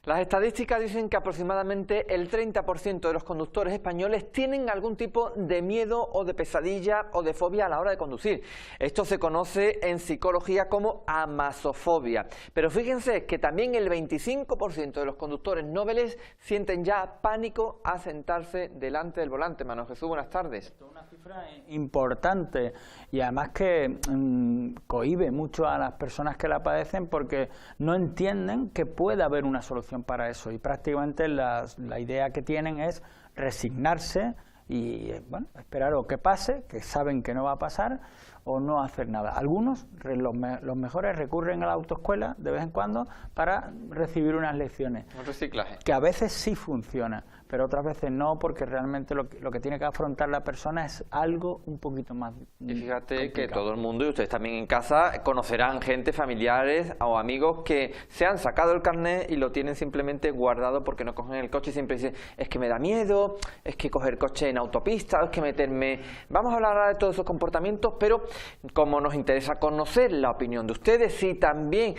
Las estadísticas dicen que aproximadamente el 30% de los conductores españoles tienen algún tipo de miedo o de pesadilla o de fobia a la hora de conducir. Esto se conoce en psicología como amasofobia. Pero fíjense que también el 25% de los conductores noveles sienten ya pánico a sentarse delante del volante. Manuel Jesús, buenas tardes. Esto es una cifra importante y además que cohíbe mucho a las personas que la padecen porque no entienden que puede haber una solución para eso y prácticamente la idea que tienen es resignarse y bueno, esperar o que pase, que saben que no va a pasar, o no hacer nada. Algunos, los mejores, recurren a la autoescuela de vez en cuando para recibir unas lecciones. Un reciclaje. Que a veces sí funciona, pero otras veces no, porque realmente lo que tiene que afrontar la persona es algo un poquito más Y fíjate complicado. que todo el mundo, y ustedes también en casa, conocerán gente, familiares o amigos que se han sacado el carnet y lo tienen simplemente guardado porque no cogen el coche y siempre dicen, es que me da miedo, es que coger coche en autopista, es que meterme... Vamos a hablar ahora de todos esos comportamientos, pero como nos interesa conocer la opinión de ustedes, si también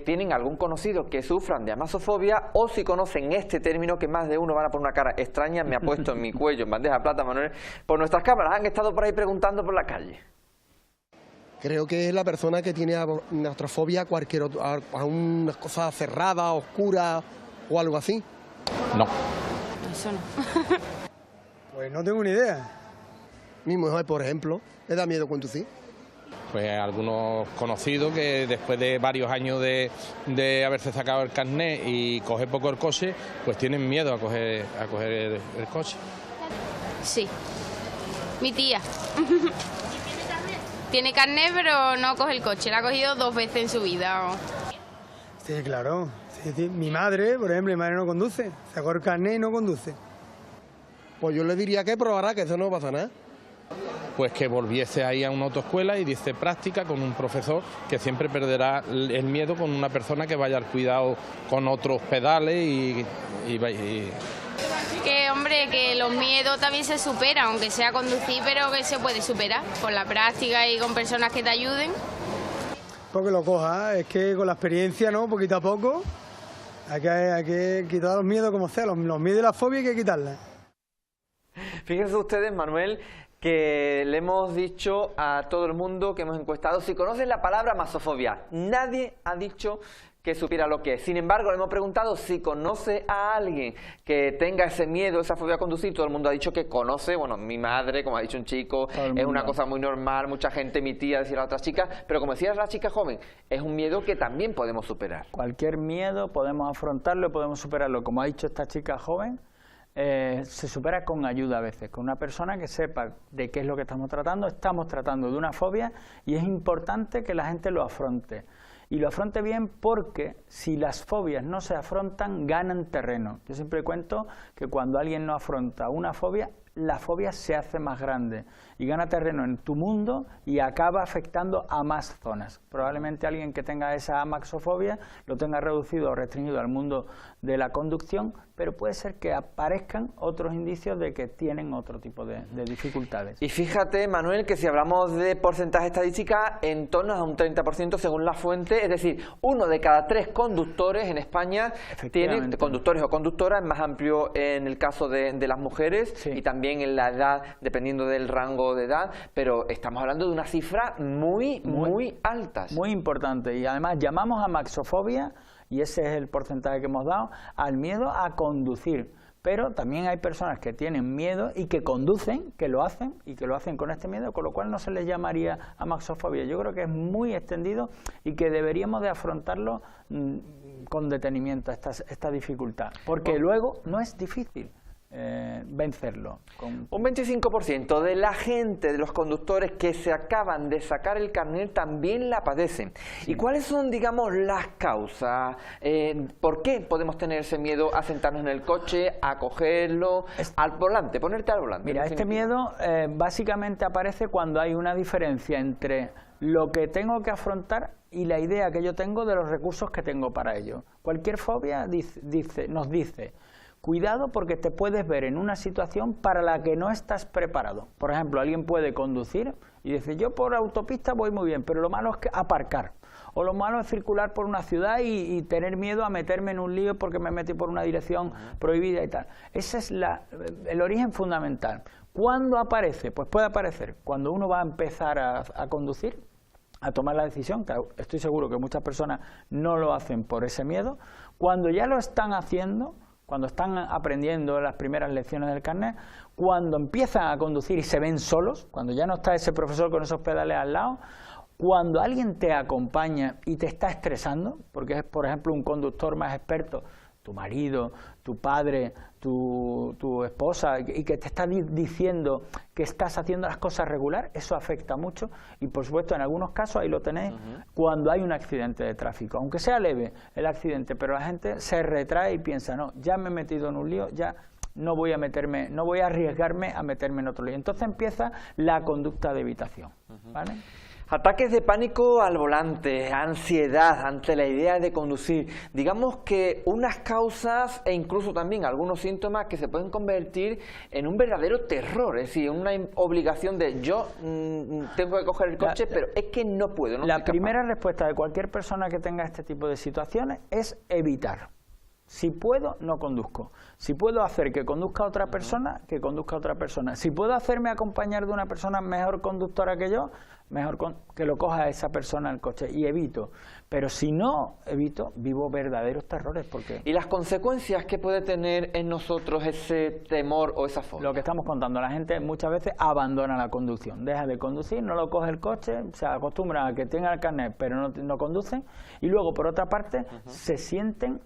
tienen algún conocido que sufran de amasofobia o si conocen este término que más de uno van a poner una cara extraña, me ha puesto en mi cuello, en bandeja de plata, Manuel, por nuestras cámaras, han estado por ahí preguntando por la calle. Creo que es la persona que tiene astrofobia a una cosa cerrada, oscura o algo así. No. Eso no. Pues no tengo ni idea. Mi mujer, por ejemplo, le da miedo conducir. Pues algunos conocidos que después de varios años de haberse sacado el carnet y coger poco el coche, pues tienen miedo a coger el coche. Sí. Mi tía. Tiene carnet, pero no coge el coche. La ha cogido 2 veces en su vida. Sí, claro. Sí. Mi madre, por ejemplo, mi madre no conduce. Sacó el carnet y no conduce. Pues yo le diría que probará, que eso no pasa nada. Pues que volviese ahí a una autoescuela y dice práctica con un profesor que siempre perderá el miedo con una persona que vaya al cuidado con otros pedales y Que, hombre, que los miedos también se superan, aunque sea conducir, pero que se puede superar con la práctica y con personas que te ayuden. Porque lo coja, es que con la experiencia, ¿no? Poquito a poco, hay que quitar los miedos como sea. Los miedos y las fobias hay que quitarlas. Fíjense ustedes, Manuel, que le hemos dicho a todo el mundo que hemos encuestado si conocen la palabra amasofobia. Nadie ha dicho que supiera lo que es. Sin embargo, le hemos preguntado si conoce a alguien que tenga ese miedo, esa fobia a conducir. Todo el mundo ha dicho que conoce. Bueno, mi madre, como ha dicho un chico, es una cosa muy normal. Mucha gente, mi tía, decía la otra chica. Pero como decía la chica joven, es un miedo que también podemos superar. Cualquier miedo podemos afrontarlo, podemos superarlo. Como ha dicho esta chica joven, se supera con ayuda a veces, con una persona que sepa de qué es lo que estamos tratando. Estamos tratando de una fobia y es importante que la gente lo afronte. Y lo afronte bien porque si las fobias no se afrontan, ganan terreno. Yo siempre cuento que cuando alguien no afronta una fobia, la fobia se hace más grande y gana terreno en tu mundo y acaba afectando a más zonas. Probablemente alguien que tenga esa amaxofobia lo tenga reducido o restringido al mundo de la conducción, pero puede ser que aparezcan otros indicios de que tienen otro tipo de dificultades. Y fíjate, Manuel, que si hablamos de porcentaje estadística, en torno a un 30% según la fuente, es decir, 1 de cada 3 conductores en España tiene conductores o conductoras, más amplio en el caso de las mujeres, sí, y también en la edad, dependiendo del rango de edad, pero estamos hablando de una cifra muy altas. Muy importante, y además llamamos a amaxofobia, y ese es el porcentaje que hemos dado, al miedo a conducir. Pero también hay personas que tienen miedo y que conducen, que lo hacen y que lo hacen con este miedo, con lo cual no se les llamaría amaxofobia. Yo creo que es muy extendido y que deberíamos de afrontarlo con detenimiento, esta dificultad, porque luego no es difícil vencerlo. Un 25% de la gente, de los conductores que se acaban de sacar el carnet también la padecen. Sí. ¿Y cuáles son, digamos, las causas? ¿Por qué podemos tener ese miedo a sentarnos en el coche, a cogerlo, al volante, ponerte al volante? Mira, este miedo básicamente aparece cuando hay una diferencia entre lo que tengo que afrontar y la idea que yo tengo de los recursos que tengo para ello. Cualquier fobia nos dice: cuidado porque te puedes ver en una situación para la que no estás preparado. Por ejemplo, alguien puede conducir y dice, yo por autopista voy muy bien, pero lo malo es que aparcar. O lo malo es circular por una ciudad y tener miedo a meterme en un lío porque me metí por una dirección prohibida y tal. Ese es el origen fundamental. ¿Cuándo aparece? Pues puede aparecer cuando uno va a empezar a conducir, a tomar la decisión, que estoy seguro que muchas personas no lo hacen por ese miedo. Cuando ya lo están haciendo, cuando están aprendiendo las primeras lecciones del carnet, cuando empiezan a conducir y se ven solos, cuando ya no está ese profesor con esos pedales al lado, cuando alguien te acompaña y te está estresando, porque es, por ejemplo, un conductor más experto, tu marido, tu padre, tu esposa, y que te está diciendo que estás haciendo las cosas regular, eso afecta mucho. Y, por supuesto, en algunos casos, ahí lo tenéis, cuando hay un accidente de tráfico, aunque sea leve el accidente, pero la gente se retrae y piensa, no, ya me he metido en un lío, ya no voy a meterme, no voy a arriesgarme a meterme en otro lío. Entonces empieza la conducta de evitación, ¿vale? Ataques de pánico al volante, ansiedad ante la idea de conducir, digamos que unas causas e incluso también algunos síntomas que se pueden convertir en un verdadero terror, es decir, una obligación de yo tengo que coger el coche, pero es que no puedo. No la primera respuesta de cualquier persona que tenga este tipo de situaciones es evitar. Si puedo, no conduzco. Si puedo hacer que conduzca a otra persona, que conduzca a otra persona. Si puedo hacerme acompañar de una persona mejor conductora que yo, mejor que lo coja a esa persona el coche y evito. Pero si no evito, vivo verdaderos terrores. Porque ¿y las consecuencias que puede tener en nosotros ese temor o esa fobia? Lo que estamos contando, la gente muchas veces abandona la conducción, deja de conducir, no lo coge el coche, se acostumbra a que tenga el carnet pero no conducen, y luego por otra parte se sienten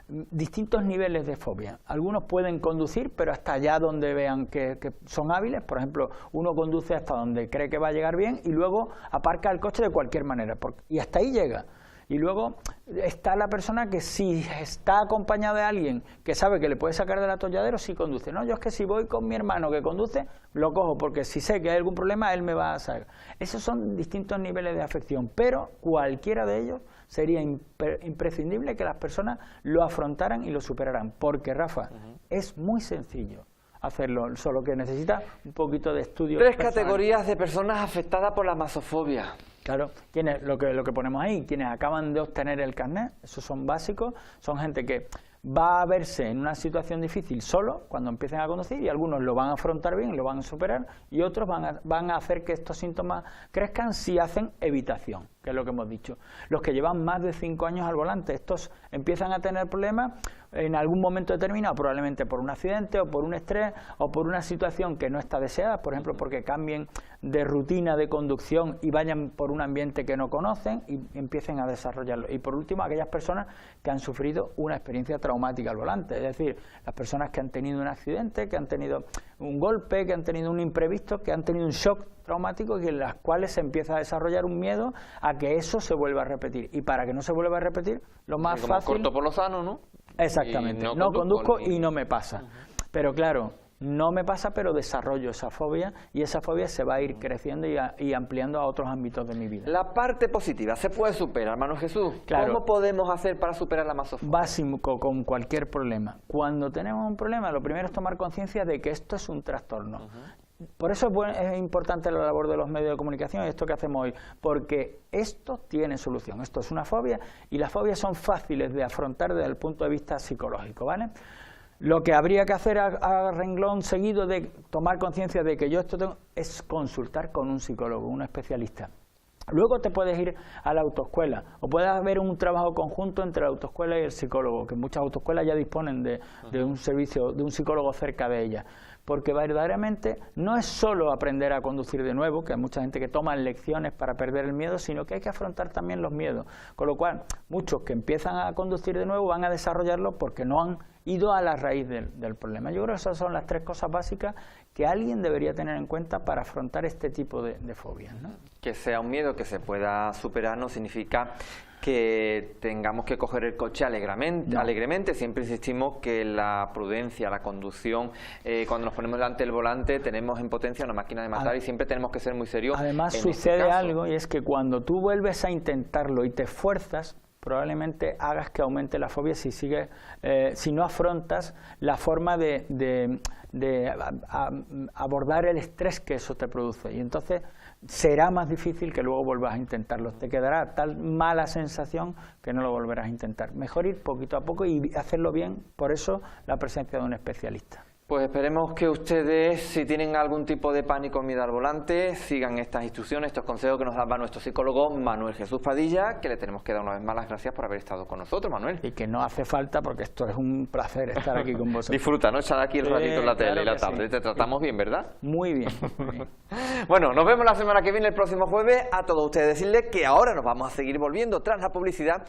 distintos niveles de fobia. Algunos pueden conducir, pero hasta allá donde vean que son hábiles. Por ejemplo, uno conduce hasta donde cree que va a llegar bien y luego aparca el coche de cualquier manera, y hasta ahí llega. Y luego está la persona que si está acompañada de alguien que sabe que le puede sacar del atolladero, sí conduce. No, yo es que si voy con mi hermano que conduce, lo cojo, porque si sé que hay algún problema, él me va a sacar. Esos son distintos niveles de afección, pero cualquiera de ellos sería imprescindible que las personas lo afrontaran y lo superaran, porque, Rafa, es muy sencillo hacerlo, solo que necesita un poquito de estudio. 3 categorías de personas afectadas por la masofobia. Claro, lo que ponemos ahí, quienes acaban de obtener el carnet, esos son básicos, son gente que va a verse en una situación difícil solo cuando empiecen a conducir, y algunos lo van a afrontar bien, lo van a superar, y otros van a hacer que estos síntomas crezcan si hacen evitación, que es lo que hemos dicho. Los que llevan más de 5 años al volante, estos empiezan a tener problemas en algún momento determinado, probablemente por un accidente o por un estrés o por una situación que no está deseada, por ejemplo, porque cambien de rutina de conducción y vayan por un ambiente que no conocen y empiecen a desarrollarlo. Y por último, aquellas personas que han sufrido una experiencia traumática al volante, es decir, las personas que han tenido un accidente, que han tenido un golpe, que han tenido un imprevisto, que han tenido un shock traumático, y en las cuales se empieza a desarrollar un miedo a que eso se vuelva a repetir. Y para que no se vuelva a repetir, lo más fácil... corto por lo sano, ¿no? Exactamente, no conduzco y no me pasa. Pero claro, no me pasa, pero desarrollo esa fobia, y esa fobia se va a ir creciendo y ampliando a otros ámbitos de mi vida. La parte positiva, ¿se puede superar, hermano Jesús? Claro. ¿Cómo podemos hacer para superar la masofobia? Básico con cualquier problema. Cuando tenemos un problema, lo primero es tomar conciencia de que esto es un trastorno. Por eso es importante la labor de los medios de comunicación y esto que hacemos hoy, porque esto tiene solución. Esto es una fobia, y las fobias son fáciles de afrontar desde el punto de vista psicológico, ¿vale? Lo que habría que hacer a renglón seguido de tomar conciencia de que yo esto tengo, es consultar con un psicólogo, un especialista. Luego te puedes ir a la autoescuela, o puede haber un trabajo conjunto entre la autoescuela y el psicólogo, que muchas autoescuelas ya disponen de un servicio, de un psicólogo cerca de ellas. Porque verdaderamente no es solo aprender a conducir de nuevo, que hay mucha gente que toma lecciones para perder el miedo, sino que hay que afrontar también los miedos. Con lo cual, muchos que empiezan a conducir de nuevo van a desarrollarlo porque no han ido a la raíz del problema. Yo creo que esas son las 3 cosas básicas que alguien debería tener en cuenta para afrontar este tipo de fobias, ¿no? Que sea un miedo que se pueda superar no significa que tengamos que coger el coche alegremente. Siempre insistimos que la prudencia, la conducción, cuando nos ponemos delante del volante tenemos en potencia una máquina de matar, y siempre tenemos que ser muy serios. Además sucede algo, y es que cuando tú vuelves a intentarlo y te esfuerzas, probablemente hagas que aumente la fobia si no afrontas la forma de abordar el estrés que eso te produce, y entonces será más difícil que luego vuelvas a intentarlo. Te quedará tal mala sensación que no lo volverás a intentar. Mejor ir poquito a poco y hacerlo bien, por eso la presencia de un especialista. Pues esperemos que ustedes, si tienen algún tipo de pánico o miedo al volante, sigan estas instrucciones, estos consejos que nos daba nuestro psicólogo Manuel Jesús Padilla, que le tenemos que dar una vez más las gracias por haber estado con nosotros, Manuel. Y que no hace falta, porque esto es un placer estar aquí con vosotros. Disfruta, ¿no? Echar aquí el ratito en la tele y la tablet. Sí. Te tratamos bien, ¿verdad? Muy bien, muy bien. Bueno, nos vemos la semana que viene, el próximo jueves. A todos ustedes decirles que ahora nos vamos a seguir volviendo tras la publicidad.